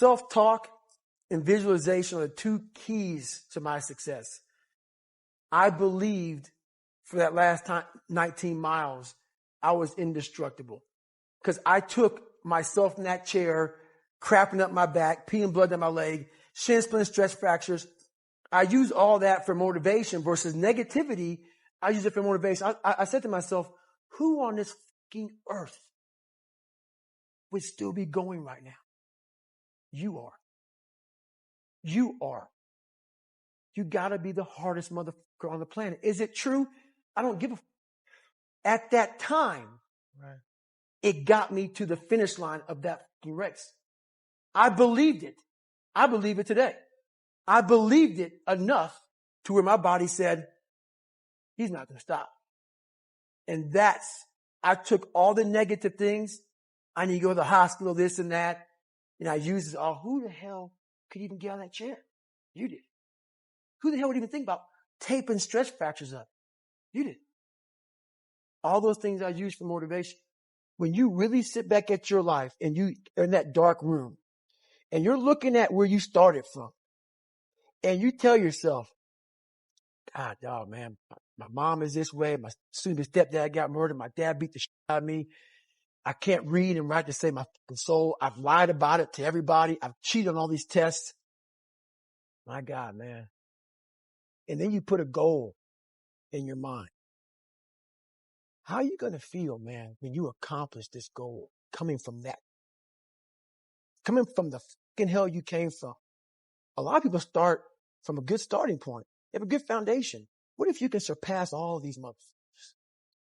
Self-talk and visualization are the two keys to my success. I believed for that last 19 miles, I was indestructible because I took myself in that chair, crapping up my back, peeing blood down my leg, shin splint, stress fractures. I use all that for motivation versus negativity. I use it for motivation. I said to myself, who on this fucking earth would still be going right now? You are. You are. You gotta be the hardest motherfucker on the planet. Is it true? I don't give a At that time, right, it got me to the finish line of that race. I believed it. I believe it today. I believed it enough to where my body said, he's not going to stop. And I took all the negative things. I need to go to the hospital, this and that. And I used it all. Who the hell could even get out of that chair? You did. Who the hell would even think about taping stress fractures up? You did. All those things I used for motivation. When you really sit back at your life and you are in that dark room and you're looking at where you started from and you tell yourself, God, dog, man, my mom is this way. My soon-to-be stepdad got murdered. My dad beat the shit out of me. I can't read and write to save my fucking soul. I've lied about it to everybody. I've cheated on all these tests. My God, man. And then you put a goal in your mind. How are you going to feel, man, when you accomplish this goal coming from that? Coming from the fucking hell you came from. A lot of people start from a good starting point. They have a good foundation. What if you can surpass all of these motherfuckers?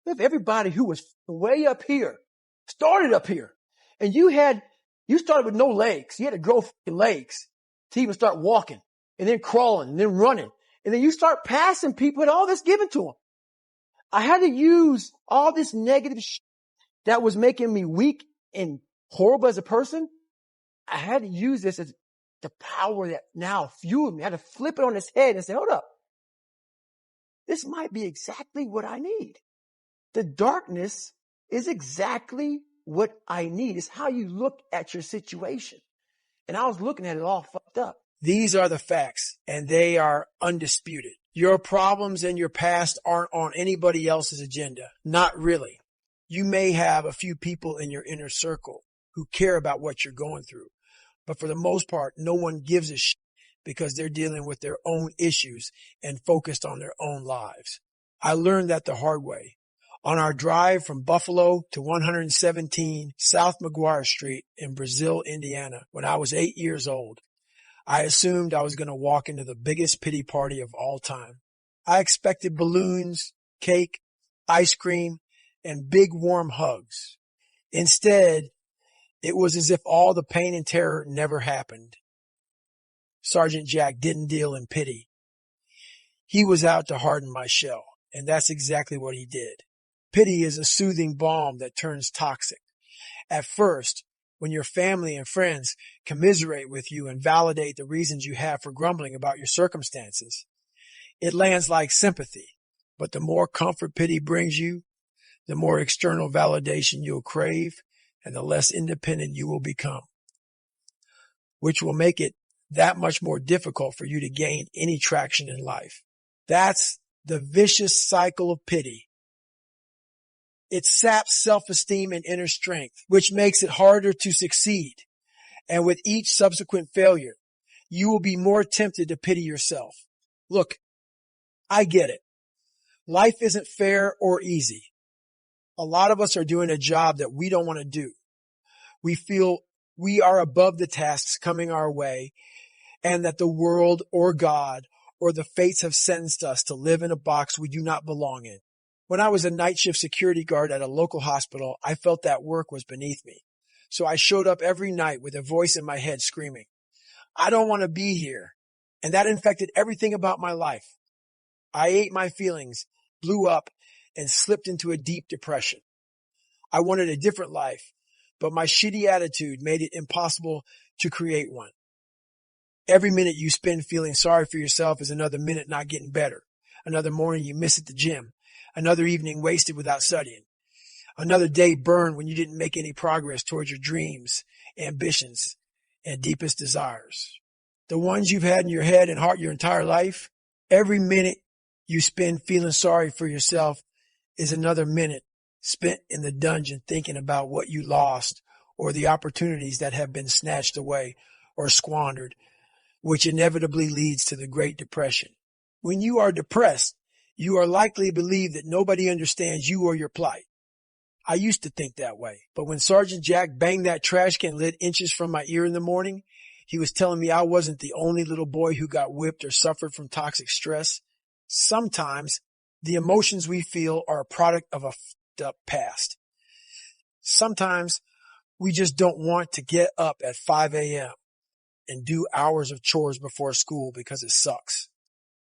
What if everybody who was way up here started up here and you started with no legs. You had to grow fucking legs to even start walking and then crawling and then running. And then you start passing people and all this given to them. I had to use all this negative shit that was making me weak and horrible as a person. I had to use this as the power that now fueled me. I had to flip it on its head and say, hold up. This might be exactly what I need. The darkness is exactly what I need. It's how you look at your situation. And I was looking at it all fucked up. These are the facts, and they are undisputed. Your problems and your past aren't on anybody else's agenda. Not really. You may have a few people in your inner circle who care about what you're going through. But for the most part, no one gives a shit because they're dealing with their own issues and focused on their own lives. I learned that the hard way. On our drive from Buffalo to 117 South McGuire Street in Brazil, Indiana, when I was 8 years old, I assumed I was going to walk into the biggest pity party of all time. I expected balloons, cake, ice cream, and big warm hugs. Instead, it was as if all the pain and terror never happened. Sergeant Jack didn't deal in pity. He was out to harden my shell, and that's exactly what he did. Pity is a soothing balm that turns toxic. At first, when your family and friends commiserate with you and validate the reasons you have for grumbling about your circumstances, it lands like sympathy. But the more comfort pity brings you, the more external validation you'll crave and the less independent you will become, which will make it that much more difficult for you to gain any traction in life. That's the vicious cycle of pity. It saps self-esteem and inner strength, which makes it harder to succeed. And with each subsequent failure, you will be more tempted to pity yourself. Look, I get it. Life isn't fair or easy. A lot of us are doing a job that we don't want to do. We feel we are above the tasks coming our way and that the world or God or the fates have sentenced us to live in a box we do not belong in. When I was a night shift security guard at a local hospital, I felt that work was beneath me. So I showed up every night with a voice in my head screaming, I don't want to be here. And that infected everything about my life. I ate my feelings, blew up, and slipped into a deep depression. I wanted a different life, but my shitty attitude made it impossible to create one. Every minute you spend feeling sorry for yourself is another minute not getting better. Another morning you miss at the gym. Another evening wasted without studying. Another day burned when you didn't make any progress towards your dreams, ambitions, and deepest desires. The ones you've had in your head and heart your entire life. Every minute you spend feeling sorry for yourself is another minute spent in the dungeon thinking about what you lost or the opportunities that have been snatched away or squandered, which inevitably leads to the Great Depression. When you are depressed, you are likely to believe that nobody understands you or your plight. I used to think that way, but when Sergeant Jack banged that trash can lid inches from my ear in the morning, he was telling me I wasn't the only little boy who got whipped or suffered from toxic stress. Sometimes the emotions we feel are a product of a f***ed up past. Sometimes we just don't want to get up at 5 a.m. and do hours of chores before school because it sucks.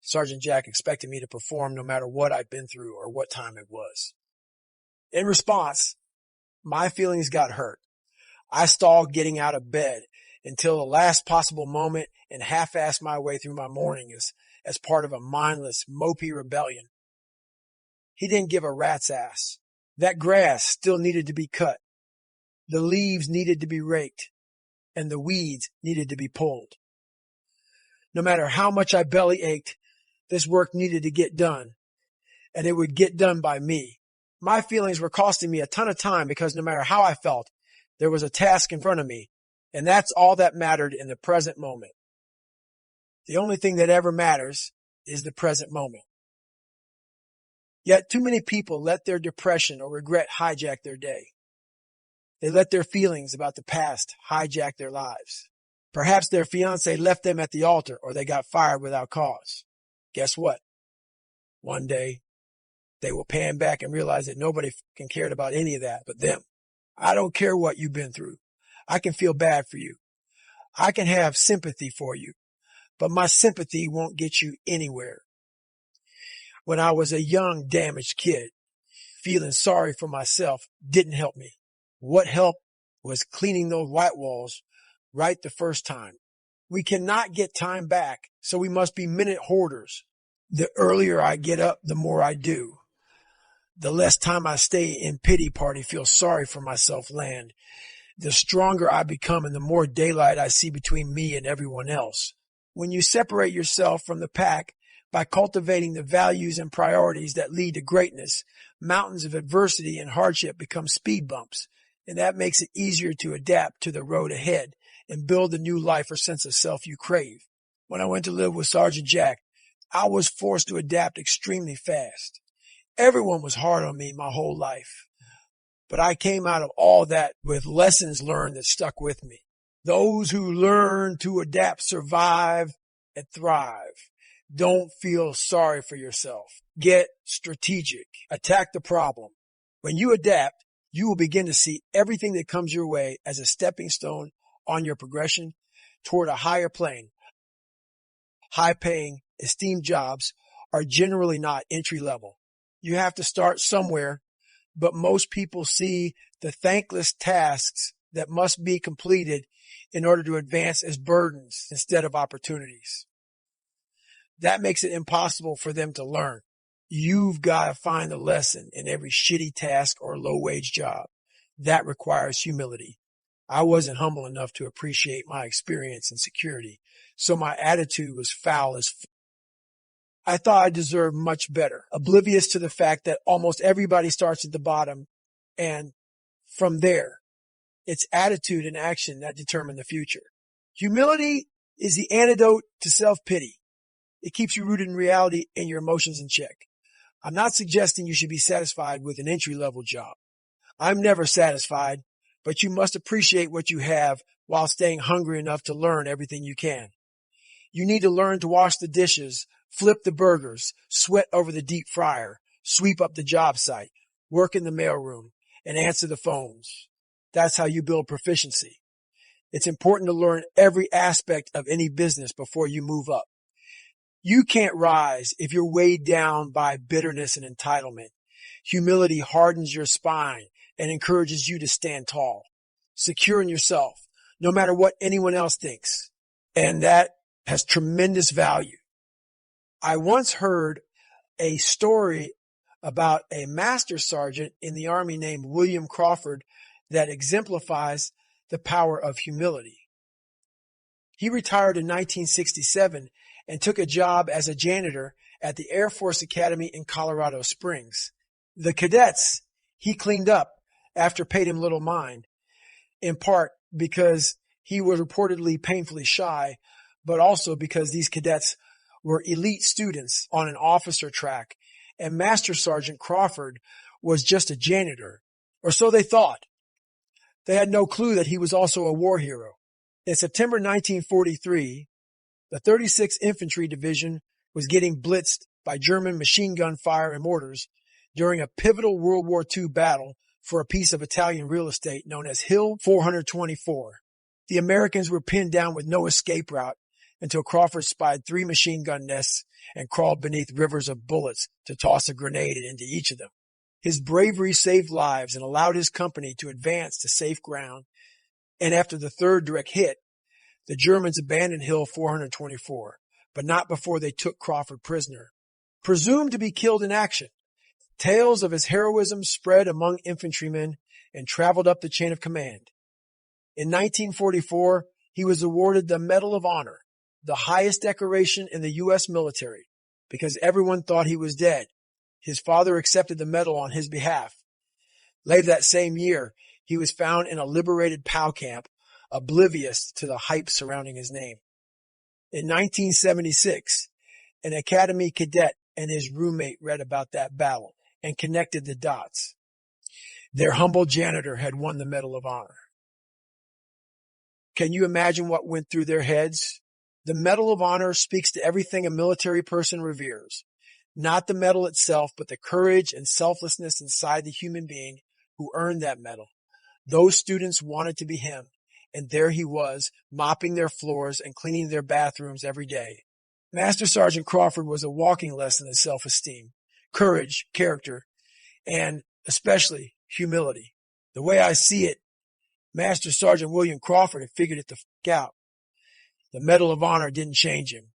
Sergeant Jack expected me to perform no matter what I'd been through or what time it was. In response, my feelings got hurt. I stalled getting out of bed until the last possible moment and half-assed my way through my morning as part of a mindless, mopey rebellion. He didn't give a rat's ass. That grass still needed to be cut. The leaves needed to be raked, and the weeds needed to be pulled. No matter how much I belly ached, this work needed to get done, and it would get done by me. My feelings were costing me a ton of time because no matter how I felt, there was a task in front of me, and that's all that mattered in the present moment. The only thing that ever matters is the present moment. Yet too many people let their depression or regret hijack their day. They let their feelings about the past hijack their lives. Perhaps their fiancé left them at the altar or they got fired without cause. Guess what? One day, they will pan back and realize that nobody can cared about any of that but them. I don't care what you've been through. I can feel bad for you. I can have sympathy for you, but my sympathy won't get you anywhere. When I was a young, damaged kid, feeling sorry for myself didn't help me. What helped was cleaning those white walls right the first time. We cannot get time back, so we must be minute hoarders. The earlier I get up, the more I do. The less time I stay in pity party, feel sorry for myself land. The stronger I become and the more daylight I see between me and everyone else. When you separate yourself from the pack by cultivating the values and priorities that lead to greatness, mountains of adversity and hardship become speed bumps, and that makes it easier to adapt to the road ahead and build the new life or sense of self you crave. When I went to live with Sergeant Jack, I was forced to adapt extremely fast. Everyone was hard on me my whole life, but I came out of all that with lessons learned that stuck with me. Those who learn to adapt survive and thrive. Don't feel sorry for yourself. Get strategic. Attack the problem. When you adapt, you will begin to see everything that comes your way as a stepping stone on your progression toward a higher plane. High-paying, esteemed jobs are generally not entry-level. You have to start somewhere, but most people see the thankless tasks that must be completed in order to advance as burdens instead of opportunities. That makes it impossible for them to learn. You've got to find a lesson in every shitty task or low-wage job. That requires humility. I wasn't humble enough to appreciate my experience and security, so my attitude was foul as f***. I thought I deserved much better, oblivious to the fact that almost everybody starts at the bottom, and from there, it's attitude and action that determine the future. Humility is the antidote to self-pity. It keeps you rooted in reality and your emotions in check. I'm not suggesting you should be satisfied with an entry-level job. I'm never satisfied, but you must appreciate what you have while staying hungry enough to learn everything you can. You need to learn to wash the dishes, flip the burgers, sweat over the deep fryer, sweep up the job site, work in the mailroom, and answer the phones. That's how you build proficiency. It's important to learn every aspect of any business before you move up. You can't rise if you're weighed down by bitterness and entitlement. Humility hardens your spine and encourages you to stand tall, secure in yourself, no matter what anyone else thinks. And that has tremendous value. I once heard a story about a master sergeant in the Army named William Crawford that exemplifies the power of humility. He retired in 1967 and took a job as a janitor at the Air Force Academy in Colorado Springs. The cadets he cleaned up after paid him little mind, in part because he was reportedly painfully shy, but also because these cadets were elite students on an officer track, and Master Sergeant Crawford was just a janitor, or so they thought. They had no clue that he was also a war hero. In September 1943, the 36th Infantry Division was getting blitzed by German machine gun fire and mortars during a pivotal World War II battle for a piece of Italian real estate known as Hill 424. The Americans were pinned down with no escape route until Crawford spied 3 machine gun nests and crawled beneath rivers of bullets to toss a grenade into each of them. His bravery saved lives and allowed his company to advance to safe ground, and after the 3rd direct hit, the Germans abandoned Hill 424, but not before they took Crawford prisoner. Presumed to be killed in action, tales of his heroism spread among infantrymen and traveled up the chain of command. In 1944, he was awarded the Medal of Honor, the highest decoration in the U.S. military, because everyone thought he was dead. His father accepted the medal on his behalf. Later that same year, he was found in a liberated POW camp, oblivious to the hype surrounding his name. In 1976, an Academy cadet and his roommate read about that battle and connected the dots. Their humble janitor had won the Medal of Honor. Can you imagine what went through their heads? The Medal of Honor speaks to everything a military person reveres. Not the medal itself, but the courage and selflessness inside the human being who earned that medal. Those students wanted to be him, and there he was, mopping their floors and cleaning their bathrooms every day. Master Sergeant Crawford was a walking lesson in self-esteem, courage, character, and especially humility. The way I see it, Master Sergeant William Crawford had figured it the f*** out. The Medal of Honor didn't change him.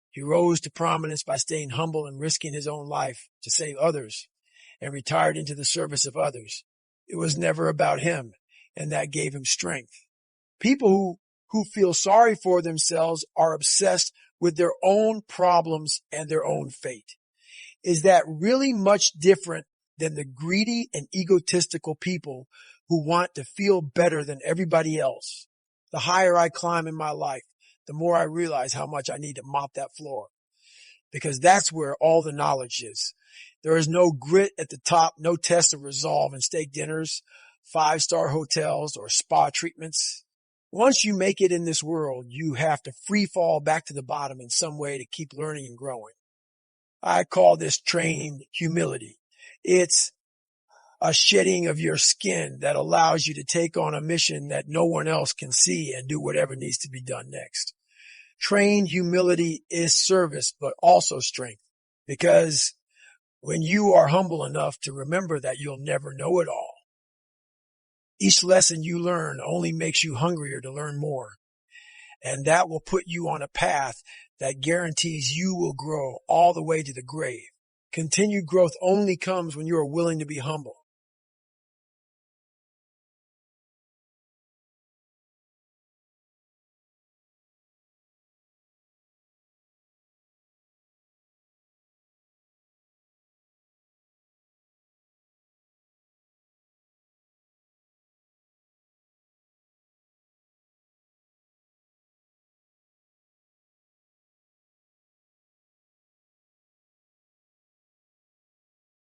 He rose to prominence by staying humble and risking his own life to save others, and retired into the service of others. It was never about him, and that gave him strength. People who feel sorry for themselves are obsessed with their own problems and their own fate. Is that really much different than the greedy and egotistical people who want to feel better than everybody else? The higher I climb in my life, the more I realize how much I need to mop that floor, because that's where all the knowledge is. There is no grit at the top, no test of resolve in steak dinners, 5-star hotels, or spa treatments. Once you make it in this world, you have to free fall back to the bottom in some way to keep learning and growing. I call this trained humility. It's a shedding of your skin that allows you to take on a mission that no one else can see and do whatever needs to be done next. Trained humility is service, but also strength, because when you are humble enough to remember that you'll never know it all, each lesson you learn only makes you hungrier to learn more. And that will put you on a path that guarantees you will grow all the way to the grave. Continued growth only comes when you are willing to be humble.